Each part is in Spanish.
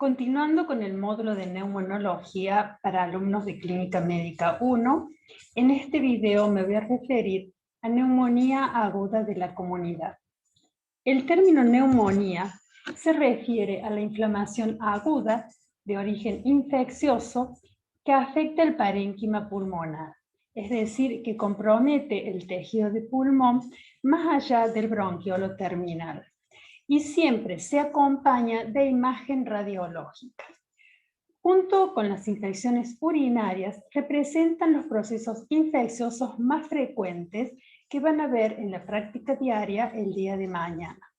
Continuando con el módulo de neumonología para alumnos de Clínica Médica 1, en este video me voy a referir a neumonía aguda de la comunidad. El término neumonía se refiere a la inflamación aguda de origen infeccioso que afecta el parénquima pulmonar, es decir, que compromete el tejido de pulmón más allá del bronquiolo terminal, y siempre se acompaña de imagen radiológica. Junto con las infecciones urinarias, representan los procesos infecciosos más frecuentes que van a ver en la práctica diaria el día de mañana.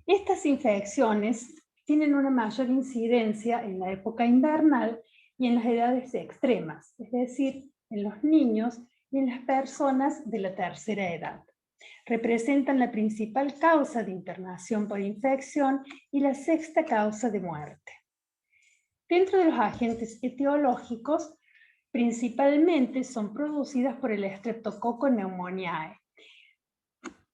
Estas infecciones tienen una mayor incidencia en la época invernal y en las edades extremas, es decir, en los niños y en las personas de la tercera edad. Representan la principal causa de internación por infección y la sexta causa de muerte. Dentro de los agentes etiológicos, principalmente son producidas por el Streptococcus pneumoniae.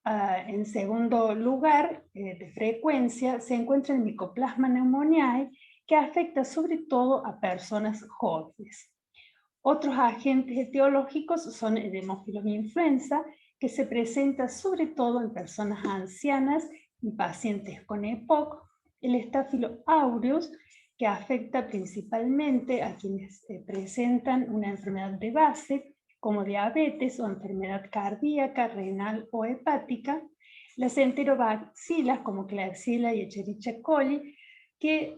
En segundo lugar, de frecuencia, se encuentra el Mycoplasma pneumoniae, que afecta sobre todo a personas jóvenes. Otros agentes etiológicos son el Haemophilus influenza, que se presenta sobre todo en personas ancianas y pacientes con EPOC, el Staphylo aureus, que afecta principalmente a quienes presentan una enfermedad de base, como diabetes o enfermedad cardíaca, renal o hepática, las enterobacilas como Klebsiella y Escherichia coli, que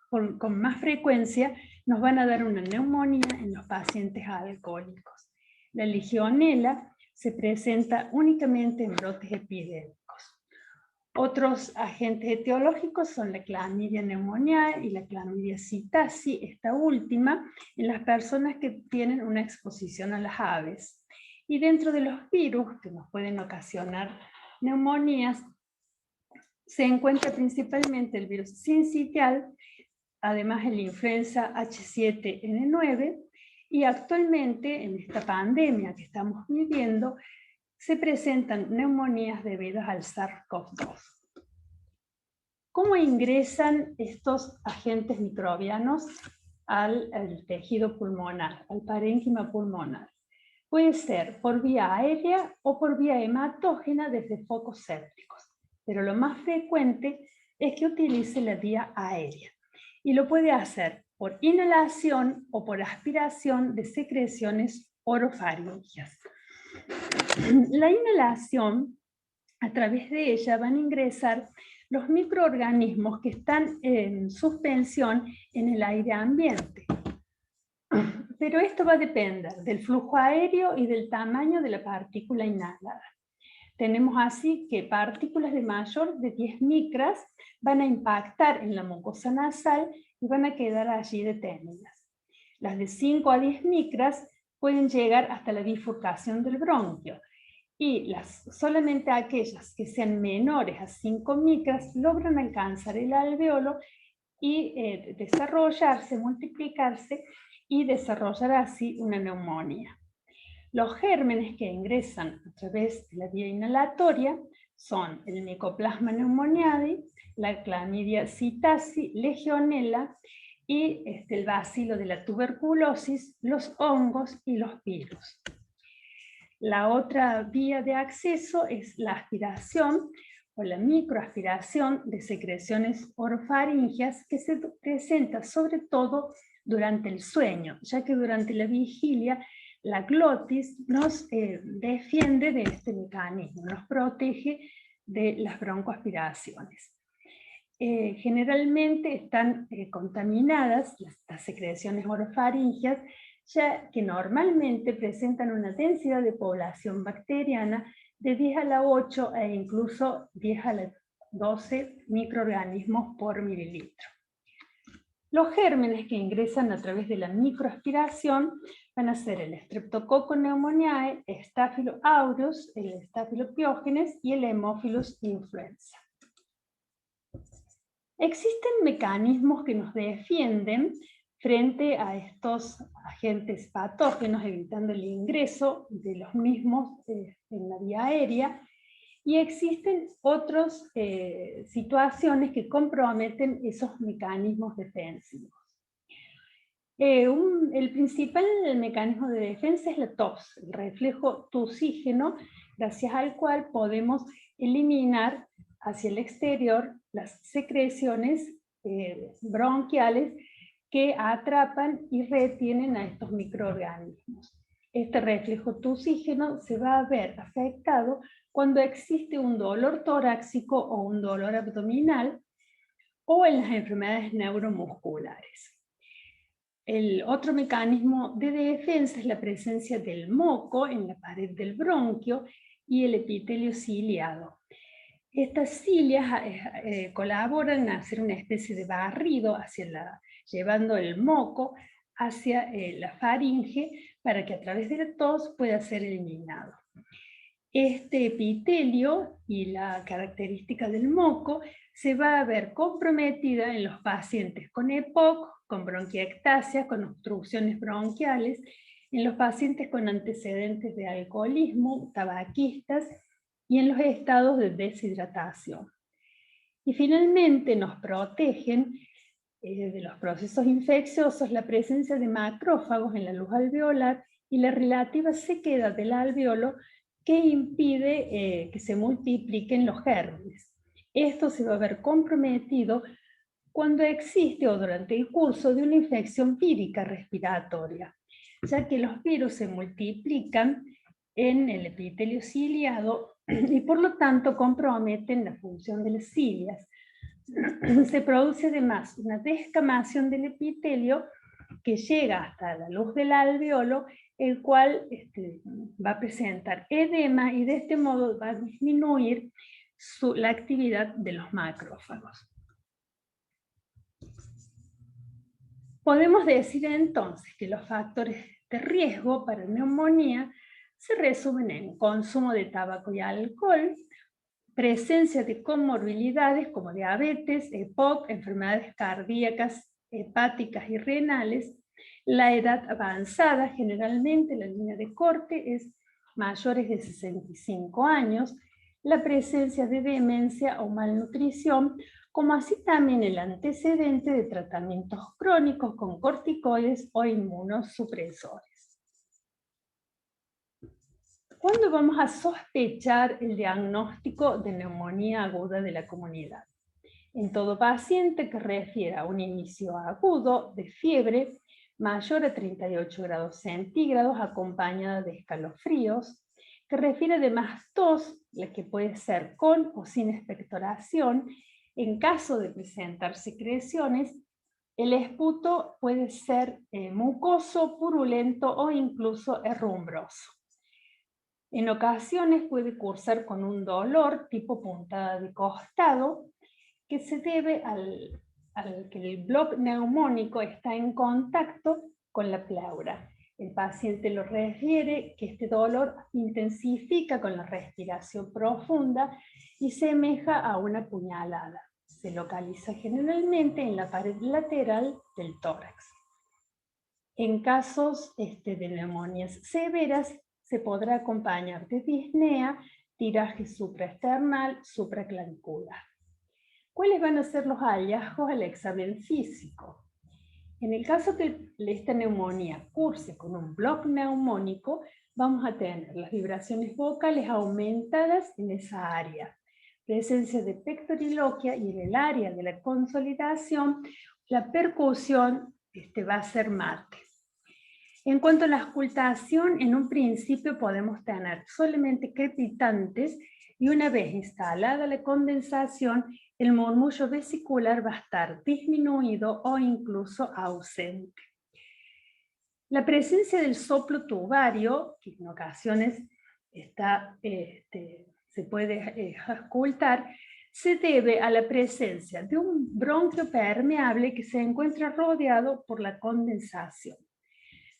con más frecuencia nos van a dar una neumonía en los pacientes alcohólicos. La legionela se presenta únicamente en brotes epidémicos. Otros agentes etiológicos son la Chlamydia pneumoniae y la Chlamydia psittaci, esta última, en las personas que tienen una exposición a las aves. Y dentro de los virus que nos pueden ocasionar neumonías, se encuentra principalmente el virus sincitial, además el influenza H7N9, y actualmente en esta pandemia que estamos viviendo, se presentan neumonías debidas al SARS-CoV-2. ¿Cómo ingresan estos agentes microbianos al tejido pulmonar, al parénquima pulmonar? Puede ser por vía aérea o por vía hematógena desde focos sépticos, pero lo más frecuente es que utilice la vía aérea, y lo puede hacer por inhalación o por aspiración de secreciones orofaringias. La inhalación, a través de ella van a ingresar los microorganismos que están en suspensión en el aire ambiente. Pero esto va a depender del flujo aéreo y del tamaño de la partícula inhalada. Tenemos así que partículas de mayor de 10 micras van a impactar en la mucosa nasal y van a quedar allí detenidas. Las de 5 a 10 micras pueden llegar hasta la bifurcación del bronquio, y solamente aquellas que sean menores a 5 micras logran alcanzar el alveolo y desarrollarse, multiplicarse y desarrollar así una neumonía. Los gérmenes que ingresan a través de la vía inhalatoria son el Mycoplasma pneumoniae, la Chlamydia psittaci, Legionella y el bacilo de la tuberculosis, los hongos y los virus. La otra vía de acceso es la aspiración o la microaspiración de secreciones orofaringias, que se presenta sobre todo durante el sueño, ya que durante la vigilia la glotis nos defiende de este mecanismo, nos protege de las broncoaspiraciones. Generalmente están contaminadas las secreciones orofaringias, ya que normalmente presentan una densidad de población bacteriana de 10 a la 8 e incluso 10 a la 12 microorganismos por mililitro. Los gérmenes que ingresan a través de la microaspiración van a ser el Streptococcus pneumoniae, Staphylo aureus, el Staphylopiógenes y el Haemophilus influenza. Existen mecanismos que nos defienden frente a estos agentes patógenos, evitando el ingreso de los mismos en la vía aérea, Y existen otras situaciones que comprometen esos mecanismos defensivos. El principal mecanismo de defensa es la tos, el reflejo tosígeno, gracias al cual podemos eliminar hacia el exterior las secreciones bronquiales que atrapan y retienen a estos microorganismos. Este reflejo tosígeno se va a ver afectado cuando existe un dolor torácico o un dolor abdominal o en las enfermedades neuromusculares. El otro mecanismo de defensa es la presencia del moco en la pared del bronquio y el epitelio ciliado. Estas cilias colaboran en hacer una especie de barrido llevando el moco hacia la faringe para que a través de la tos pueda ser eliminado. Este epitelio y la característica del moco se va a ver comprometida en los pacientes con EPOC, con bronquiectasia, con obstrucciones bronquiales, en los pacientes con antecedentes de alcoholismo, tabaquistas y en los estados de deshidratación. Y finalmente nos protegen de los procesos infecciosos la presencia de macrófagos en la luz alveolar y la relativa sequedad del alveolo que impide que se multipliquen los gérmenes. Esto se va a ver comprometido cuando existe o durante el curso de una infección vírica respiratoria, ya que los virus se multiplican en el epitelio ciliado y por lo tanto comprometen la función de las cilias. Se produce además una descamación del epitelio que llega hasta la luz del alveolo, el cual va a presentar edema y de este modo va a disminuir la actividad de los macrófagos. Podemos decir entonces que los factores de riesgo para neumonía se resumen en consumo de tabaco y alcohol, presencia de comorbilidades como diabetes, EPOC, enfermedades cardíacas, hepáticas y renales, la edad avanzada, generalmente la línea de corte es mayores de 65 años, la presencia de demencia o malnutrición, como así también el antecedente de tratamientos crónicos con corticoides o inmunosupresores. ¿Cuándo vamos a sospechar el diagnóstico de neumonía aguda de la comunidad? En todo paciente que refiera a un inicio agudo de fiebre mayor a 38 grados centígrados acompañada de escalofríos, que refiere además tos, la que puede ser con o sin expectoración. En caso de presentar secreciones, el esputo puede ser mucoso, purulento o incluso herrumbroso. En ocasiones puede cursar con un dolor tipo puntada de costado que se debe al que el bloc neumónico está en contacto con la pleura. El paciente lo refiere que este dolor intensifica con la respiración profunda y semeja a una puñalada. Se localiza generalmente en la pared lateral del tórax. En casos de neumonías severas, se podrá acompañar de disnea, tiraje supraesternal, supraclavicular. ¿Cuáles van a ser los hallazgos al examen físico? En el caso que esta neumonía curse con un bloc neumónico, vamos a tener las vibraciones vocales aumentadas en esa área, presencia de pectoriloquia y en el área de la consolidación, la percusión va a ser mate. En cuanto a la auscultación, en un principio podemos tener solamente crepitantes y una vez instalada la condensación, el murmullo vesicular va a estar disminuido o incluso ausente. La presencia del soplo tubario, que en ocasiones se puede auscultar, se debe a la presencia de un bronquio permeable que se encuentra rodeado por la condensación.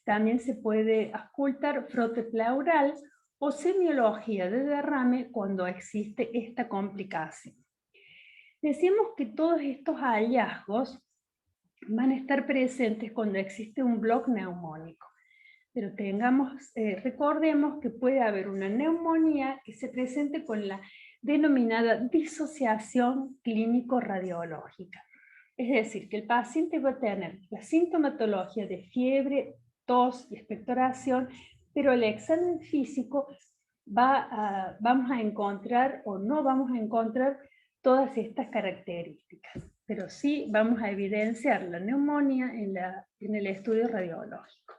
También se puede auscultar frote pleural o semiología de derrame cuando existe esta complicación. Decimos que todos estos hallazgos van a estar presentes cuando existe un bloc neumónico, pero recordemos que puede haber una neumonía que se presente con la denominada disociación clínico-radiológica. Es decir, que el paciente va a tener la sintomatología de fiebre, tos y expectoración, pero el examen físico vamos a encontrar o no vamos a encontrar todas estas características, pero sí vamos a evidenciar la neumonía en el estudio radiológico.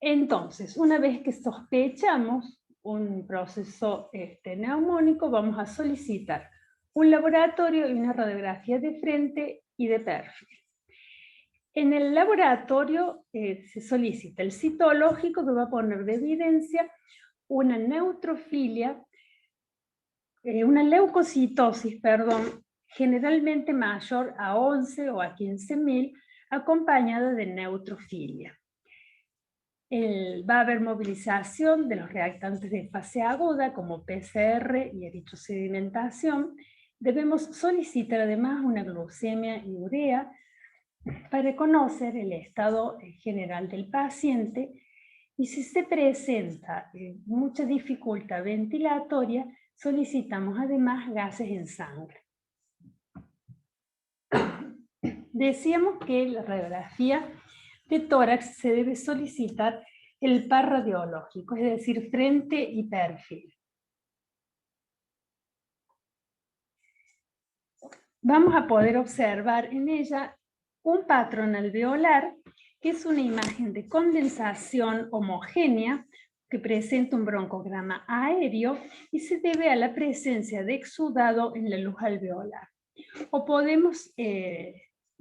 Entonces, una vez que sospechamos un proceso neumónico, vamos a solicitar un laboratorio y una radiografía de frente y de perfil. En el laboratorio se solicita el citológico, que va a poner de evidencia una neutrofilia, una leucocitosis, perdón, generalmente mayor a 11 o a 15.000, acompañada de neutrofilia. Va a haber movilización de los reactantes de fase aguda, como PCR y eritrosedimentación. Debemos solicitar además una glucemia y urea para conocer el estado general del paciente, y si se presenta mucha dificultad ventilatoria, solicitamos además gases en sangre. Decíamos que la radiografía de tórax se debe solicitar el par radiológico, es decir, frente y perfil. Vamos a poder observar en ella un patrón alveolar, que es una imagen de condensación homogénea que presenta un broncograma aéreo y se debe a la presencia de exudado en la luz alveolar. O podemos,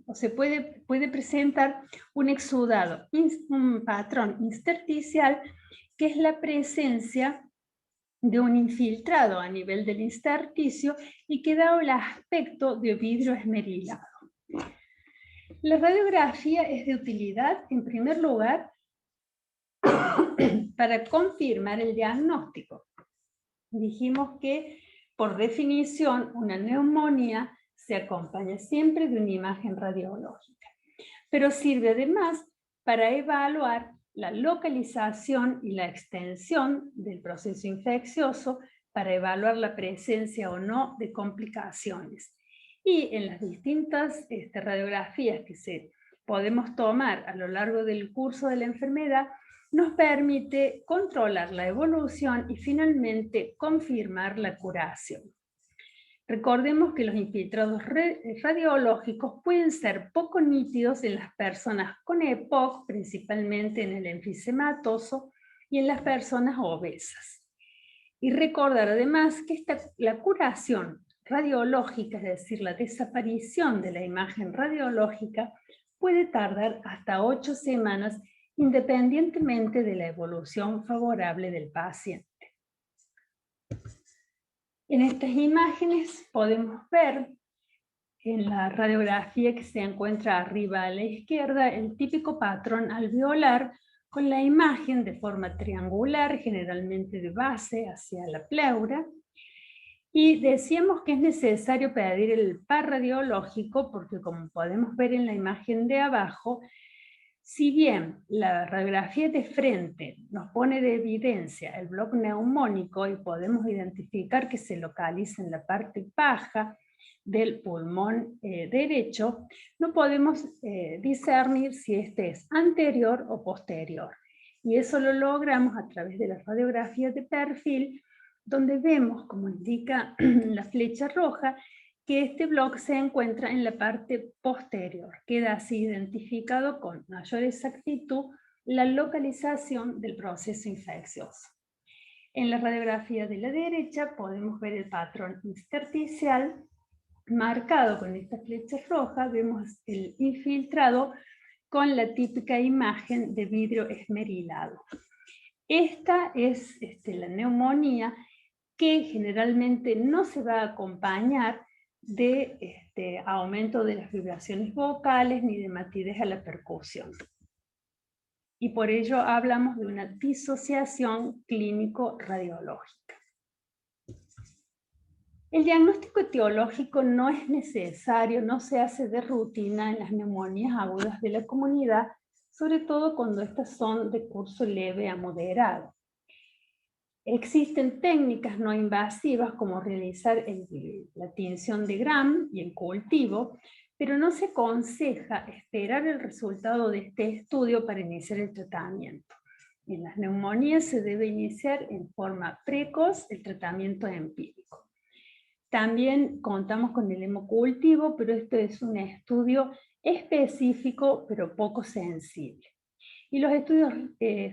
o se puede presentar un exudado, un patrón intersticial, que es la presencia de un infiltrado a nivel del intersticio y que da el aspecto de vidrio esmerilado. La radiografía es de utilidad, en primer lugar, para confirmar el diagnóstico. Dijimos que, por definición, una neumonía se acompaña siempre de una imagen radiológica, pero sirve además para evaluar la localización y la extensión del proceso infeccioso, para evaluar la presencia o no de complicaciones. Y en las distintas radiografías que podemos tomar a lo largo del curso de la enfermedad, nos permite controlar la evolución y finalmente confirmar la curación. Recordemos que los infiltrados radiológicos pueden ser poco nítidos en las personas con EPOC, principalmente en el enfisematoso, y en las personas obesas. Y recordar además que la curación radiológica, es decir, la desaparición de la imagen radiológica, puede tardar hasta 8 semanas, independientemente de la evolución favorable del paciente. En estas imágenes podemos ver en la radiografía que se encuentra arriba a la izquierda el típico patrón alveolar con la imagen de forma triangular, generalmente de base hacia la pleura. Y decíamos que es necesario pedir el par radiológico porque, como podemos ver en la imagen de abajo, si bien la radiografía de frente nos pone de evidencia el bloc neumónico y podemos identificar que se localiza en la parte baja del pulmón derecho, no podemos discernir si este es anterior o posterior. Y eso lo logramos a través de la radiografía de perfil, donde vemos, como indica la flecha roja, que este bloc se encuentra en la parte posterior. Queda así identificado con mayor exactitud la localización del proceso infeccioso. En la radiografía de la derecha podemos ver el patrón intersticial marcado con esta flecha roja. Vemos el infiltrado con la típica imagen de vidrio esmerilado. Esta es la neumonía, que generalmente no se va a acompañar de aumento de las vibraciones vocales ni de matidez a la percusión. Y por ello hablamos de una disociación clínico-radiológica. El diagnóstico etiológico no es necesario, no se hace de rutina en las neumonías agudas de la comunidad, sobre todo cuando estas son de curso leve a moderado. Existen técnicas no invasivas como realizar la tinción de Gram y el cultivo, pero no se aconseja esperar el resultado de este estudio para iniciar el tratamiento. En las neumonías se debe iniciar en forma precoz el tratamiento empírico. También contamos con el hemocultivo, pero esto es un estudio específico, pero poco sensible. Y los estudios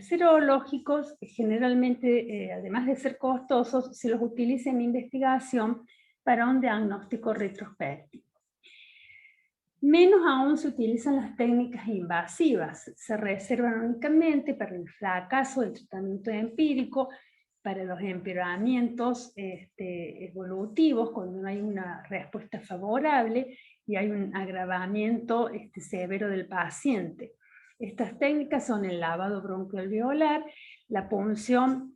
serológicos, generalmente, además de ser costosos, se los utiliza en investigación para un diagnóstico retrospectivo. Menos aún se utilizan las técnicas invasivas, se reservan únicamente para el fracaso del tratamiento empírico, para los empeoramientos evolutivos, cuando no hay una respuesta favorable y hay un agravamiento severo del paciente. Estas técnicas son el lavado broncoalveolar, la punción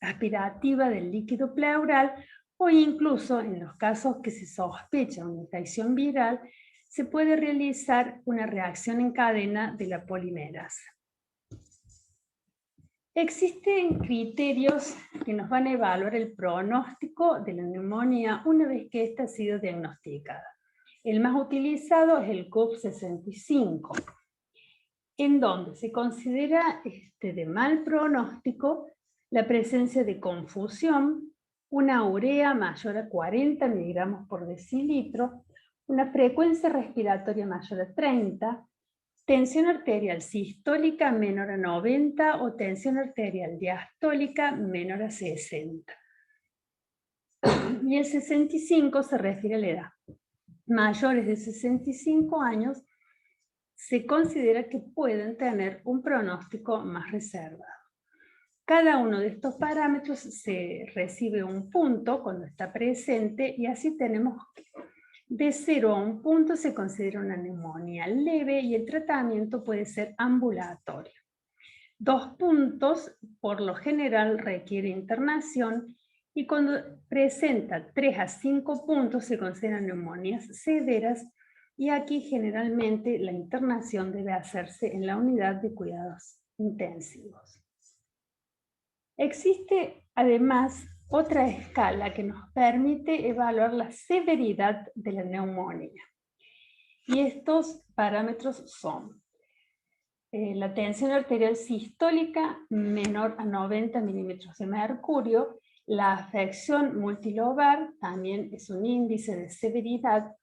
aspirativa del líquido pleural, o incluso en los casos que se sospecha una infección viral, se puede realizar una reacción en cadena de la polimerasa. Existen criterios que nos van a evaluar el pronóstico de la neumonía una vez que ésta ha sido diagnosticada. El más utilizado es el CUP65, en donde se considera de mal pronóstico la presencia de confusión, una urea mayor a 40 miligramos por decilitro, una frecuencia respiratoria mayor a 30, tensión arterial sistólica menor a 90 o tensión arterial diastólica menor a 60. Y el 65 se refiere a la edad. Mayores de 65 años se considera que pueden tener un pronóstico más reservado. Cada uno de estos parámetros se recibe un punto cuando está presente y así tenemos de 0 a 1 punto se considera una neumonía leve y el tratamiento puede ser ambulatorio. 2 puntos por lo general requiere internación y cuando presenta 3 a 5 puntos se consideran neumonías severas y aquí generalmente la internación debe hacerse en la unidad de cuidados intensivos. Existe además otra escala que nos permite evaluar la severidad de la neumonía. Y estos parámetros son la tensión arterial sistólica menor a 90 milímetros de mercurio, la afección multilobar también es un índice de severidad,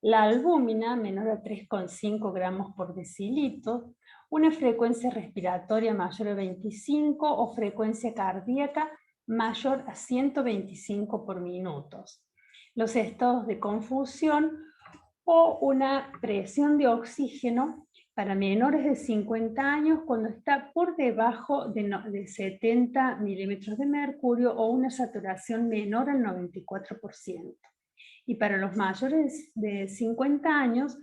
la albúmina menor a 3,5 gramos por decilitro, una frecuencia respiratoria mayor a 25 o frecuencia cardíaca mayor a 125 por minutos. Los estados de confusión o una presión de oxígeno para menores de 50 años cuando está por debajo de 70 milímetros de mercurio o una saturación menor al 94%. Y para los mayores de 50 años,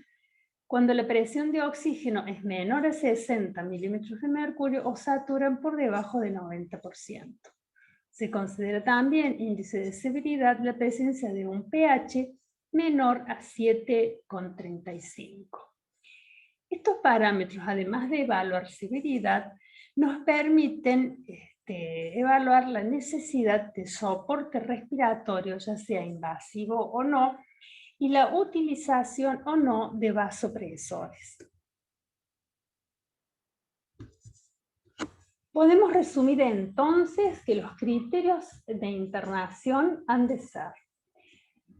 cuando la presión de oxígeno es menor a 60 milímetros de mercurio o saturan por debajo del 90%. Se considera también índice de severidad la presencia de un pH menor a 7,35. Estos parámetros, además de evaluar severidad, nos permiten evaluar la necesidad de soporte respiratorio, ya sea invasivo o no, y la utilización o no de vasopresores. Podemos resumir entonces que los criterios de internación han de ser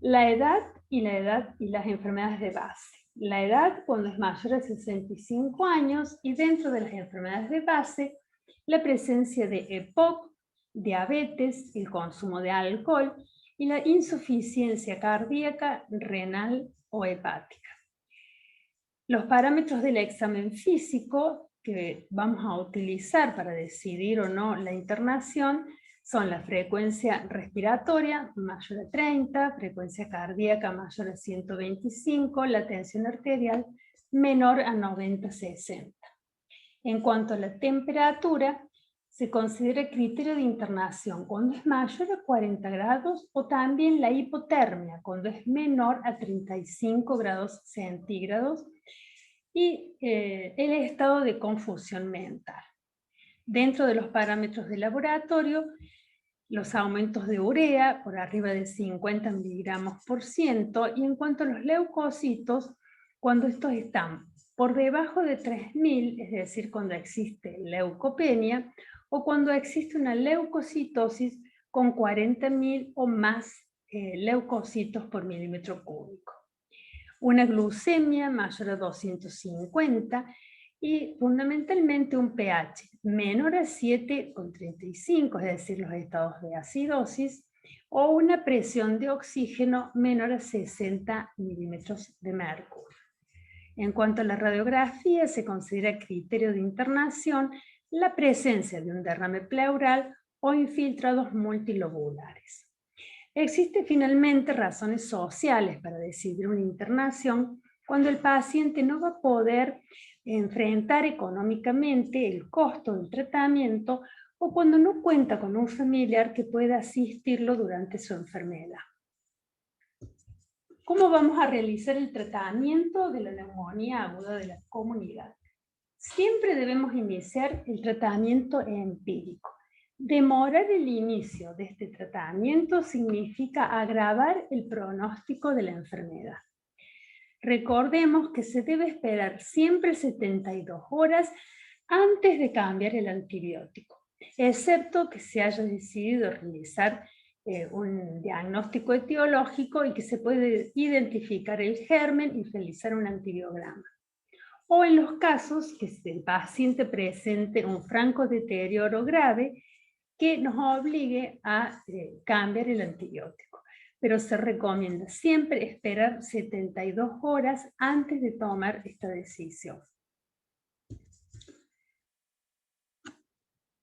la edad y las enfermedades de base. La edad cuando es mayor a 65 años y dentro de las enfermedades de base, la presencia de EPOC, diabetes, el consumo de alcohol y la insuficiencia cardíaca, renal o hepática. Los parámetros del examen físico que vamos a utilizar para decidir o no la internación son la frecuencia respiratoria mayor a 30, frecuencia cardíaca mayor a 125, la tensión arterial menor a 90-60. En cuanto a la temperatura, se considera criterio de internación cuando es mayor a 40 grados o también la hipotermia cuando es menor a 35 grados centígrados y el estado de confusión mental. Dentro de los parámetros de laboratorio, los aumentos de urea por arriba de 50 miligramos por ciento, y en cuanto a los leucocitos, cuando estos están por debajo de 3000, es decir, cuando existe leucopenia, o cuando existe una leucocitosis con 40.000 o más leucocitos por milímetro cúbico. Una glucemia mayor a 250 y fundamentalmente un pH menor a 7,35, es decir, los estados de acidosis, o una presión de oxígeno menor a 60 milímetros de mercurio. En cuanto a la radiografía, se considera criterio de internación la presencia de un derrame pleural o infiltrados multilobulares. Existen finalmente razones sociales para decidir una internación cuando el paciente no va a poder enfrentar económicamente el costo del tratamiento o cuando no cuenta con un familiar que pueda asistirlo durante su enfermedad. ¿Cómo vamos a realizar el tratamiento de la neumonía aguda de la comunidad? Siempre debemos iniciar el tratamiento empírico. Demorar el inicio de este tratamiento significa agravar el pronóstico de la enfermedad. Recordemos que se debe esperar siempre 72 horas antes de cambiar el antibiótico, excepto que se haya decidido realizar un diagnóstico etiológico y que se puede identificar el germen y realizar un antibiograma. O en los casos que el paciente presente un franco deterioro grave que nos obligue a cambiar el antibiótico. Pero se recomienda siempre esperar 72 horas antes de tomar esta decisión.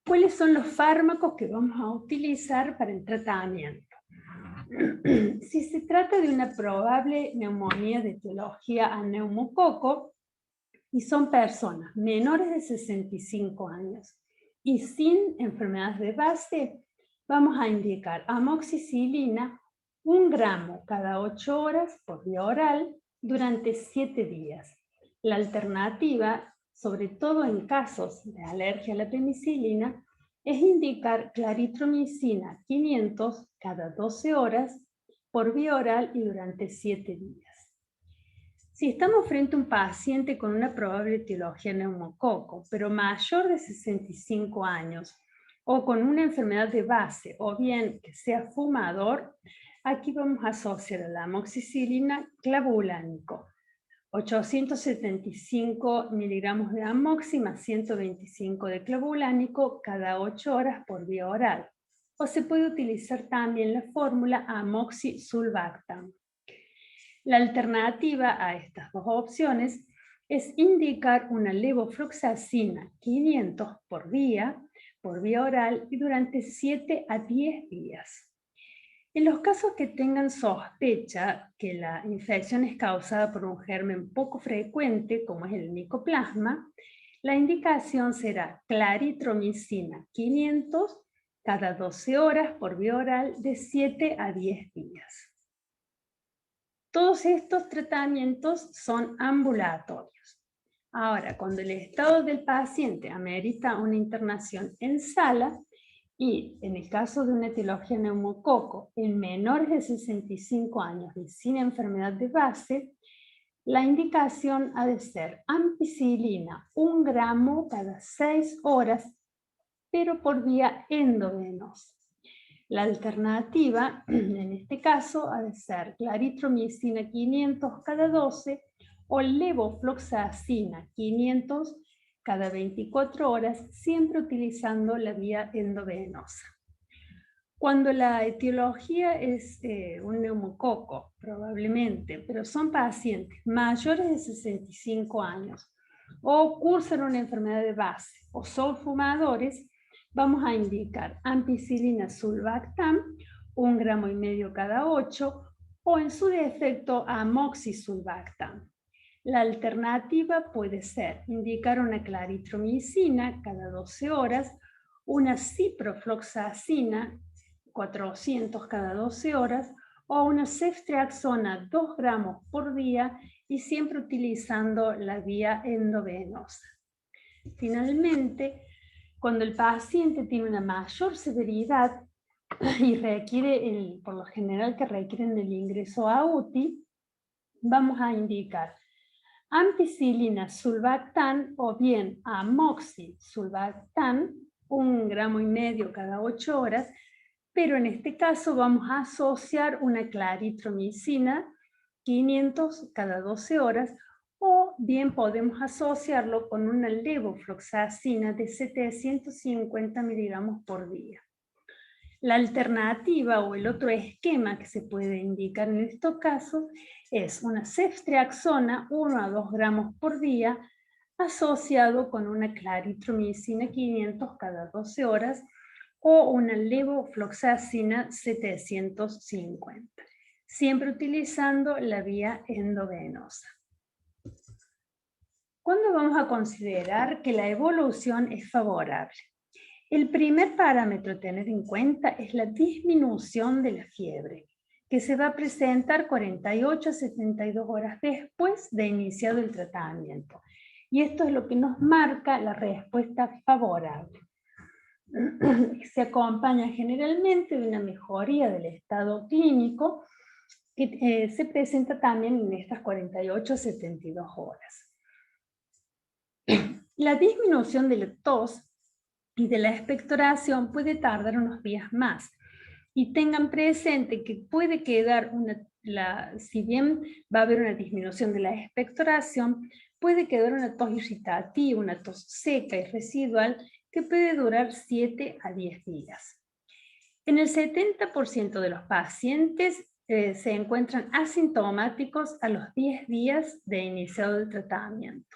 ¿Cuáles son los fármacos que vamos a utilizar para el tratamiento? Si se trata de una probable neumonía de etiología a neumococo y son personas menores de 65 años y sin enfermedades de base, vamos a indicar amoxicilina 1 gramo cada 8 horas por vía oral durante 7 días. La alternativa, sobre todo en casos de alergia a la penicilina, es indicar claritromicina 500 cada 12 horas por vía oral y durante 7 días. Si estamos frente a un paciente con una probable etiología neumococo, pero mayor de 65 años, o con una enfermedad de base, o bien que sea fumador, aquí vamos a asociar a la amoxicilina clavulánico. 875 miligramos de amoxi más 125 de clavulánico cada 8 horas por vía oral. O se puede utilizar también la fórmula amoxi-sulbactam. La alternativa a estas dos opciones es indicar una levofloxacina 500 por vía oral y durante 7 a 10 días. En los casos que tengan sospecha que la infección es causada por un germen poco frecuente, como es el micoplasma, la indicación será claritromicina 500 cada 12 horas por vía oral de 7 a 10 días. Todos estos tratamientos son ambulatorios. Ahora, cuando el estado del paciente amerita una internación en sala, y en el caso de una etiología neumococo en menores de 65 años y sin enfermedad de base, la indicación ha de ser ampicilina 1 gramo cada 6 horas, pero por vía endovenosa. La alternativa, en este caso, ha de ser claritromicina 500 cada 12 o levofloxacina 500 cada 24 horas, siempre utilizando la vía endovenosa. Cuando la etiología es un neumococo, probablemente, pero son pacientes mayores de 65 años o cursan una enfermedad de base o son fumadores, vamos a indicar ampicilina sulbactam 1 gramo y medio cada 8 o en su defecto amoxisulbactam. La alternativa puede ser indicar una claritromicina cada 12 horas, una ciprofloxacina 400 cada 12 horas o una ceftriaxona 2 gramos por día y siempre utilizando la vía endovenosa. Finalmente, Cuando el paciente tiene una mayor severidad y requiere, por lo general que requieren el ingreso a UTI, vamos a indicar ampicilina sulbactam o bien amoxicilsulbactam, 1,5 gramos cada 8 horas, pero en este caso vamos a asociar una claritromicina 500 cada 12 horas, o bien podemos asociarlo con una levofloxacina de 750 miligramos por día. La alternativa o el otro esquema que se puede indicar en estos casos es una ceftriaxona 1 a 2 gramos por día asociado con una claritromicina 500 cada 12 horas o una levofloxacina 750, siempre utilizando la vía endovenosa. ¿Cuándo vamos a considerar que la evolución es favorable? El primer parámetro a tener en cuenta es la disminución de la fiebre, que se va a presentar 48 a 72 horas después de iniciado el tratamiento. Y esto es lo que nos marca la respuesta favorable. Se acompaña generalmente de una mejoría del estado clínico que se presenta también en estas 48 a 72 horas. La disminución de la tos y de la expectoración puede tardar unos días más. Y tengan presente que puede quedar si bien va a haber una disminución de la expectoración, puede quedar una tos irritativa, una tos seca y residual que puede durar 7 a 10 días. En el 70% de los pacientes se encuentran asintomáticos a los 10 días de iniciado el tratamiento.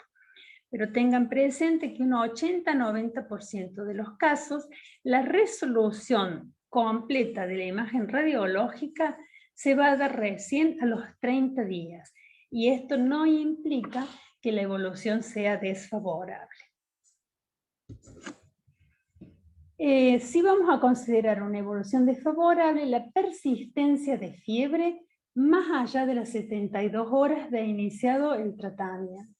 Pero tengan presente que un 80-90% de los casos, la resolución completa de la imagen radiológica se va a dar recién a los 30 días. Y esto no implica que la evolución sea desfavorable. Si vamos a considerar una evolución desfavorable, la persistencia de fiebre más allá de las 72 horas de iniciado el tratamiento.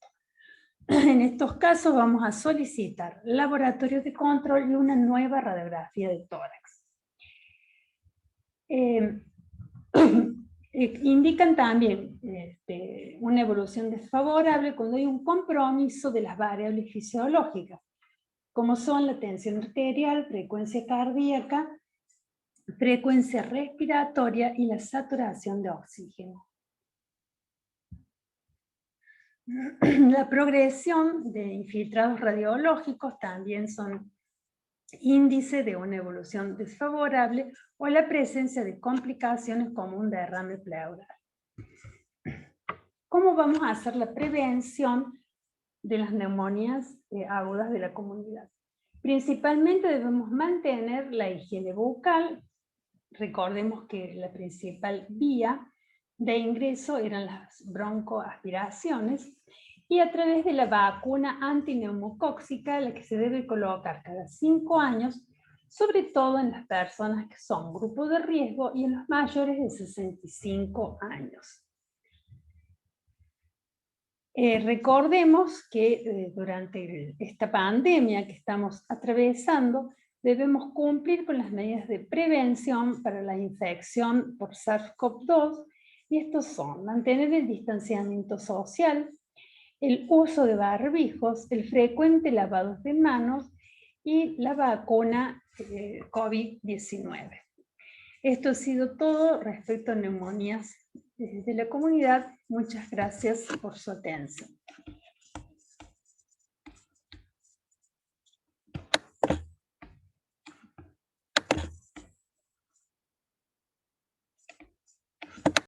En estos casos vamos a solicitar laboratorios de control y una nueva radiografía de tórax. Indican también una evolución desfavorable cuando hay un compromiso de las variables fisiológicas, como son la tensión arterial, frecuencia cardíaca, frecuencia respiratoria y la saturación de oxígeno. La progresión de infiltrados radiológicos también son índice de una evolución desfavorable o la presencia de complicaciones como un derrame pleural. ¿Cómo vamos a hacer la prevención de las neumonías agudas de la comunidad? Principalmente debemos mantener la higiene bucal. Recordemos que la principal vía de ingreso eran las broncoaspiraciones, y a través de la vacuna antineumocóxica, la que se debe colocar cada 5 años, sobre todo en las personas que son grupo de riesgo y en los mayores de 65 años. Recordemos que durante esta pandemia que estamos atravesando, debemos cumplir con las medidas de prevención para la infección por SARS-CoV-2, y estos son mantener el distanciamiento social, el uso de barbijos, el frecuente lavado de manos y la vacuna COVID-19. Esto ha sido todo respecto a neumonías de la comunidad. Muchas gracias por su atención.